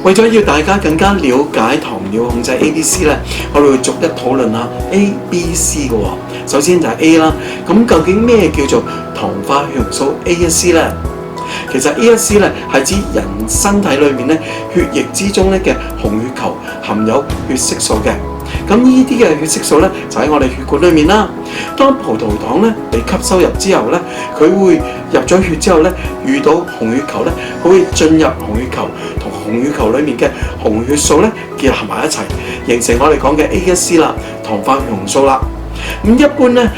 為咗要大家更加了解糖尿控制 ABC 咧，我哋會逐一討論下 A、B、C 嘅喎。首先就係 A 啦，咁究竟咩叫做糖化血紅素 A1C 咧？其實 A1C 咧係指人身體裏面咧血液之中咧嘅紅血球含有血色素嘅。咁呢啲嘅血色素咧就喺我哋血管裏面啦。當葡萄糖咧被吸收入之後咧，佢會入咗血之後咧，遇到紅血球咧，佢會進入紅血球同紅血球裏面嘅紅血素咧結合埋一齊，形成我哋講嘅 A1C 啦，糖化血紅素啦。咁一般咧，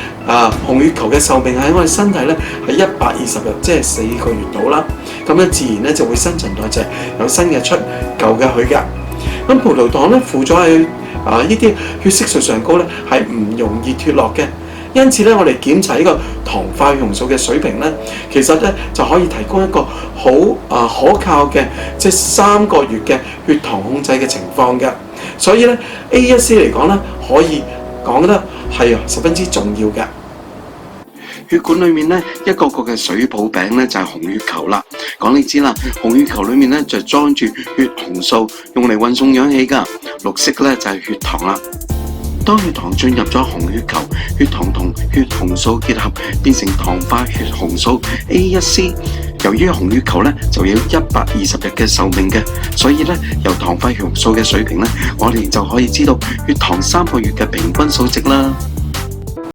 紅血球嘅壽命喺我哋身體咧係120日，即係4個月到啦。咁咧自然咧就會新陳代謝，有新嘅出，舊嘅去嘅。咁葡萄糖咧附咗喺呢啲血色素上高咧係唔容易脫落嘅，因此咧我哋檢查呢個糖化血紅素嘅水平咧，其實咧就可以提供一個好可靠嘅即係3個月嘅血糖控制嘅情況嘅。所以咧 A1C 嚟講咧可以講得係十分之重要嘅。血管裏面咧一個個嘅水泡餅咧就係紅血球啦。講你知啦，紅血球裏面咧就裝住血紅素，用嚟運送氧氣㗎。綠色咧就係血糖啦。當血糖進入咗紅血球，血糖同血紅素結合，變成糖化血紅素 A1C。由於紅血球咧就有120日嘅壽命嘅，所以咧由糖化血紅素嘅水平咧，我哋就可以知道血糖3個月嘅平均數值啦。